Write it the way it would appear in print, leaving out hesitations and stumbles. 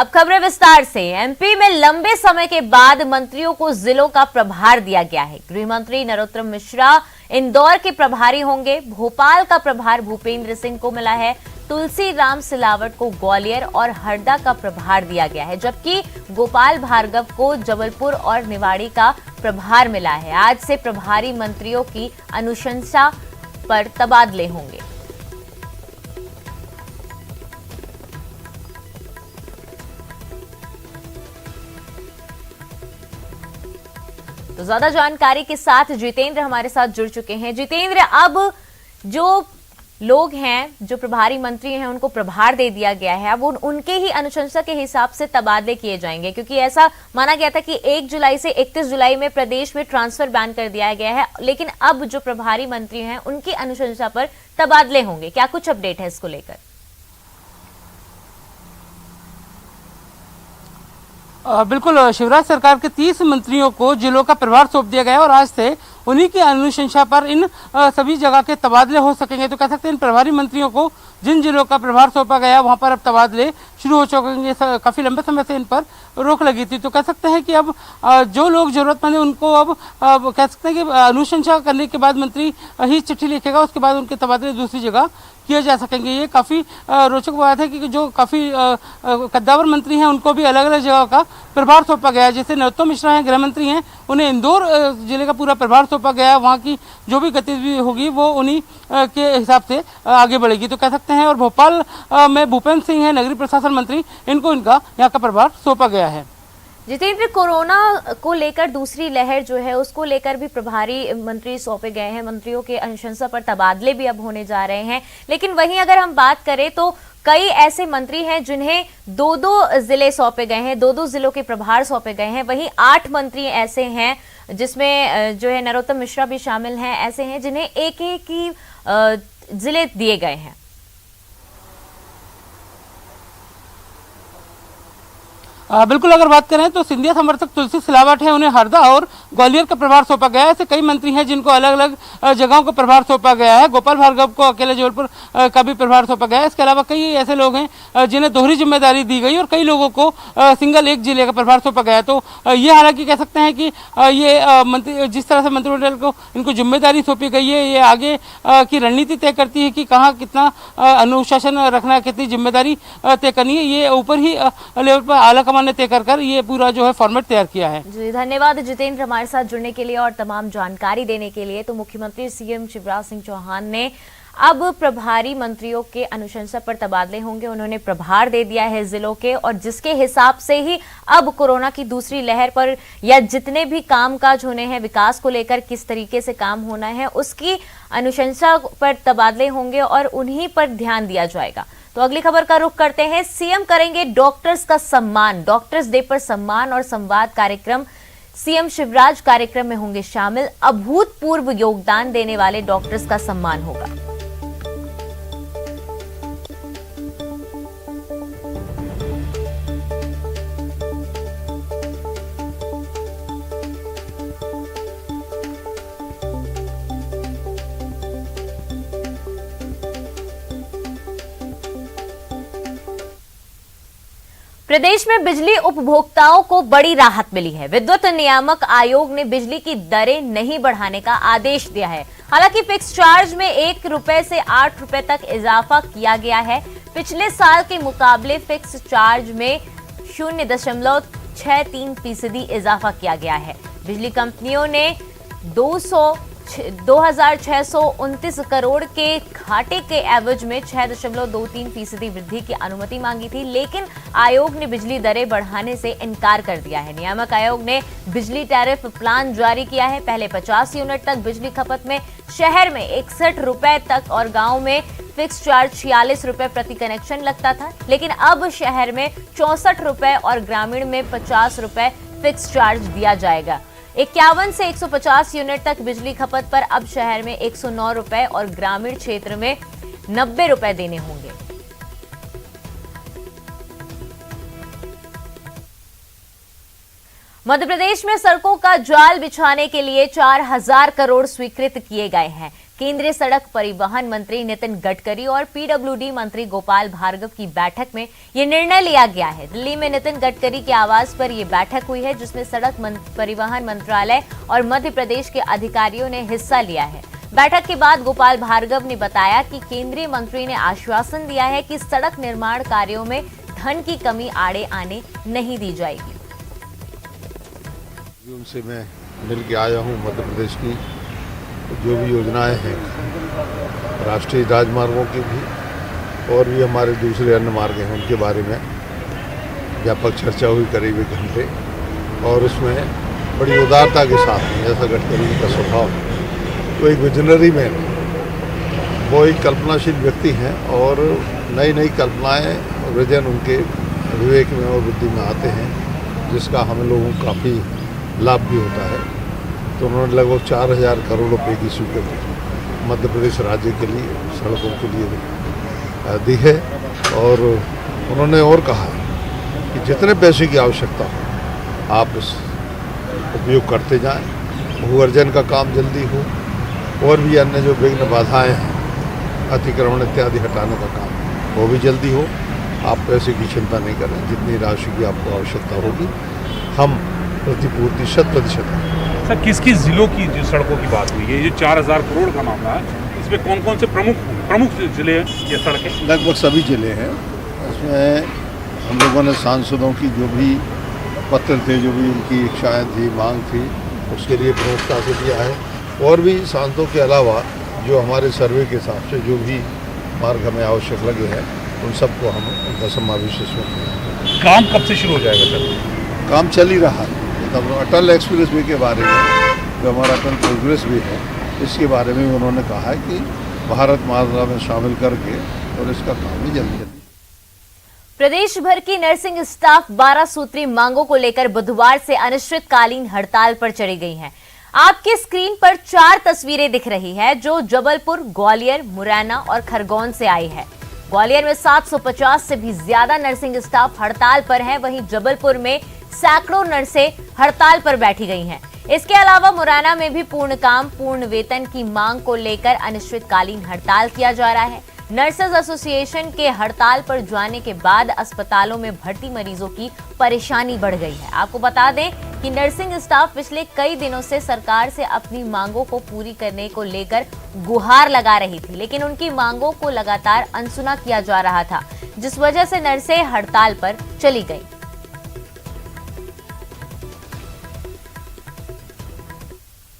अब खबरें विस्तार से। एमपी में लंबे समय के बाद मंत्रियों को जिलों का प्रभार दिया गया है। गृह मंत्री नरोत्तम मिश्रा इंदौर के प्रभारी होंगे। भोपाल का प्रभार भूपेंद्र सिंह को मिला है। तुलसीराम सिलावट को ग्वालियर और हरदा का प्रभार दिया गया है, जबकि गोपाल भार्गव को जबलपुर और निवाड़ी का प्रभार मिला है। आज से प्रभारी मंत्रियों की अनुशंसा पर तबादले होंगे। तो ज्यादा जानकारी के साथ जितेंद्र हमारे साथ जुड़ चुके हैं। जितेंद्र, अब जो लोग हैं, जो प्रभारी मंत्री हैं, उनको प्रभार दे दिया गया है। अब उनके ही अनुशंसा के हिसाब से तबादले किए जाएंगे, क्योंकि ऐसा माना गया था कि 1 जुलाई से 31 जुलाई में प्रदेश में ट्रांसफर बैन कर दिया गया है, लेकिन अब जो प्रभारी मंत्री हैं उनकी अनुशंसा पर तबादले होंगे। क्या कुछ अपडेट है इसको लेकर? बिल्कुल, शिवराज सरकार के 30 मंत्रियों को जिलों का प्रभार सौंप दिया गया और आज से उन्हीं की अनुशंसा पर इन सभी जगह के तबादले हो सकेंगे। तो कह सकते हैं इन प्रभारी मंत्रियों को जिन जिलों का प्रभार सौंपा गया वहां पर अब तबादले शुरू हो चुकेंगे। काफी लंबे समय से इन पर रोक लगी थी। तो कह सकते हैं कि अब जो लोग जरूरतमंद है उनको अब कह सकते हैं कि अनुशंसा करने के बाद मंत्री ही चिट्ठी लिखेगा, उसके बाद उनके तबादले दूसरी जगह किए जा सकेंगे। ये काफ़ी रोचक बात है कि जो काफ़ी कद्दावर मंत्री हैं उनको भी अलग अलग जगह का प्रभार सौंपा गया है। जैसे नरोत्तम मिश्रा हैं, गृह मंत्री हैं, उन्हें इंदौर जिले का पूरा प्रभार सौंपा गया है। वहाँ की जो भी गतिविधि होगी वो उन्हीं के हिसाब से आगे बढ़ेगी, तो कह सकते हैं। और भोपाल में भूपेंद्र सिंह हैं, नगरीय प्रशासन मंत्री, इनको इनका यहाँ का प्रभार सौंपा गया है। जितेंद्र, कोरोना को लेकर दूसरी लहर जो है उसको लेकर भी प्रभारी मंत्री सौंपे गए हैं। मंत्रियों के अनुशंसा पर तबादले भी अब होने जा रहे हैं, लेकिन वहीं अगर हम बात करें तो कई ऐसे मंत्री हैं जिन्हें 2-2 जिले सौंपे गए हैं, 2-2 जिलों के प्रभार सौंपे गए हैं। वहीं 8 मंत्री ऐसे हैं जिसमें जो है नरोत्तम मिश्रा भी शामिल हैं, ऐसे हैं जिन्हें एक-एक ही जिले दिए गए हैं। बिल्कुल, अगर बात करें तो सिंधिया समर्थक तुलसी सिलावट है, उन्हें हरदा और ग्वालियर का प्रभार सौंपा गया है। ऐसे कई मंत्री हैं जिनको अलग अलग जगहों का प्रभार सौंपा गया है। गोपाल भार्गव को अकेले जबलपुर का भी प्रभार सौंपा गया है। इसके अलावा कई ऐसे लोग हैं जिन्हें दोहरी जिम्मेदारी दी गई और कई लोगों को सिंगल एक जिले का प्रभार सौंपा गया है। तो ये हालांकि कह सकते हैं कि ये मंत्री जिस तरह से मंत्रिमंडल को इनको जिम्मेदारी सौंपी गई है, ये आगे की रणनीति तय करती है कि कहाँ कितना अनुशासन रखना है, कितनी जिम्मेदारी तय करनी है। ये ऊपर ही लेवल पर आला ने तय कर ये पूरा जो है फॉर्मेट तैयार किया है। जी, धन्यवाद जितेंद्र हमारे साथ जुड़ने के लिए और तमाम जानकारी देने के लिए। तो मुख्यमंत्री सीएम शिवराज सिंह चौहान ने अब प्रभारी मंत्रियों के अनुशंसा पर तबादले होंगे। उन्होंने प्रभार दे दिया है जिलों के, और जिसके हिसाब से ही अब कोरोना की दूसरी लहर पर या जितने भी कामकाज होने हैं, विकास को लेकर किस तरीके से काम होना है, उसकी अनुशंसा पर तबादले होंगे और उन्हीं पर ध्यान दिया जाएगा। तो अगली खबर का रुख करते हैं। सीएम करेंगे डॉक्टर्स का सम्मान। डॉक्टर्स डे पर सम्मान और संवाद कार्यक्रम, सीएम शिवराज कार्यक्रम में होंगे शामिल। अभूतपूर्व योगदान देने वाले डॉक्टर्स का सम्मान होगा। प्रदेश में बिजली उपभोक्ताओं को बड़ी राहत मिली है। विद्युत नियामक आयोग ने बिजली की दरें नहीं बढ़ाने का आदेश दिया है। हालांकि फिक्स चार्ज में 1 रुपए से 8 रुपए तक इजाफा किया गया है। पिछले साल के मुकाबले फिक्स चार्ज में 0.63% इजाफा किया गया है। बिजली कंपनियों ने 2629 करोड़ के घाटे के एवज में 6.23% वृद्धि की अनुमति मांगी थी, लेकिन आयोग ने बिजली दरें बढ़ाने से इनकार कर दिया है। नियामक आयोग ने बिजली टैरिफ प्लान जारी किया है। पहले 50 यूनिट तक बिजली खपत में शहर में 61 रुपए तक और गांव में फिक्स चार्ज 46 रुपए प्रति कनेक्शन लगता था, लेकिन अब शहर में 64 रुपए और ग्रामीण में 50 रुपए फिक्स चार्ज दिया जाएगा। 51 से 150 यूनिट तक बिजली खपत पर अब शहर में 109 रुपए और ग्रामीण क्षेत्र में 90 रुपए देने होंगे। मध्य प्रदेश में सड़कों का जाल बिछाने के लिए 4000 करोड़ स्वीकृत किए गए हैं। केंद्रीय सड़क परिवहन मंत्री नितिन गडकरी और पीडब्ल्यूडी मंत्री गोपाल भार्गव की बैठक में ये निर्णय लिया गया है। दिल्ली में नितिन गडकरी के आवास पर यह बैठक हुई है, जिसमें सड़क परिवहन मंत्रालय और मध्य प्रदेश के अधिकारियों ने हिस्सा लिया है। बैठक के बाद गोपाल भार्गव ने बताया कि केंद्रीय मंत्री ने आश्वासन दिया है कि सड़क निर्माण कार्यों में धन की कमी आड़े आने नहीं दी जाएगी। उनसे मैं मिल के आया हूँ। मध्य प्रदेश की जो भी योजनाएं हैं, राष्ट्रीय राजमार्गों की भी और भी हमारे दूसरे अन्य मार्ग हैं, उनके बारे में व्यापक चर्चा हुई करीब 1 घंटे। और उसमें बड़ी उदारता के साथ में, जैसा गडकरी का स्वभाव, वो एक विजनरी मैन है, वो एक कल्पनाशील व्यक्ति हैं और नई नई कल्पनाएं और विजन उनके विवेक में और बुद्धि में आते हैं, जिसका हम लोगों को काफ़ी लाभ भी होता है। तो उन्होंने लगभग 4000 करोड़ रुपए की स्वीकृति मध्य प्रदेश राज्य के लिए सड़कों के लिए दी है। और उन्होंने और कहा कि जितने पैसे की आवश्यकता हो आप उस उपयोग करते जाएं, भू अर्जन का काम जल्दी हो और भी अन्य जो विघ्न बाधाएं हैं, अतिक्रमण इत्यादि हटाने का काम वो भी जल्दी हो। आप पैसे की चिंता नहीं करें, जितनी राशि की आपको आवश्यकता होगी हम प्रतिपूर्ति 100% है। सर, किस किस जिलों की जो सड़कों की बात हुई है? ये 4000 करोड़ का मामला है, इसमें कौन कौन से प्रमुख जिले ये सड़कें? लगभग सभी जिले हैं। इसमें हम लोगों ने सांसदों की जो भी पत्र थे, जो भी उनकी इच्छाएँ थी, मांग थी, उसके लिए प्रमुखता से दिया है। और भी सांसदों के अलावा जो हमारे सर्वे के हिसाब से जो भी मार्ग हमें आवश्यक लगे हैं, उन सबको हम उनका समावेश इसमें। काम कब से शुरू हो जाएगा सर? काम चल ही रहा है। तब अटल एक्सप्रेस वे के बारे में, जो हमारा अटल प्रोग्रेस वे है, इसके बारे में उन्होंने कहा है कि भारत माला में शामिल करके और इसका काम भी जल्दी जल्दी। प्रदेश भर की नर्सिंग स्टाफ 12 सूत्री मांगों को लेकर बुधवार से अनिश्चितकालीन हड़ताल पर चढ़ी गई हैं। आपकी स्क्रीन पर 4 तस्वीरें दिख रही है, जो जबलपुर, ग्वालियर, मुरैना और खरगोन से आई है। ग्वालियर में 750 से भी ज्यादा नर्सिंग स्टाफ हड़ताल पर हैं, वहीं जबलपुर में सैकड़ों नर्सें हड़ताल पर बैठी गई हैं। इसके अलावा मुरैना में भी पूर्ण काम, पूर्ण वेतन की मांग को लेकर अनिश्चितकालीन हड़ताल किया जा रहा है। नर्सेज एसोसिएशन के हड़ताल पर जाने के बाद अस्पतालों में भर्ती मरीजों की परेशानी बढ़ गई है। आपको बता दें कि नर्सिंग स्टाफ पिछले कई दिनों से सरकार से अपनी मांगों को पूरी करने को लेकर गुहार लगा रही थी, लेकिन उनकी मांगों को लगातार अनसुना किया जा रहा था, जिस वजह से नर्सें हड़ताल पर चली गई।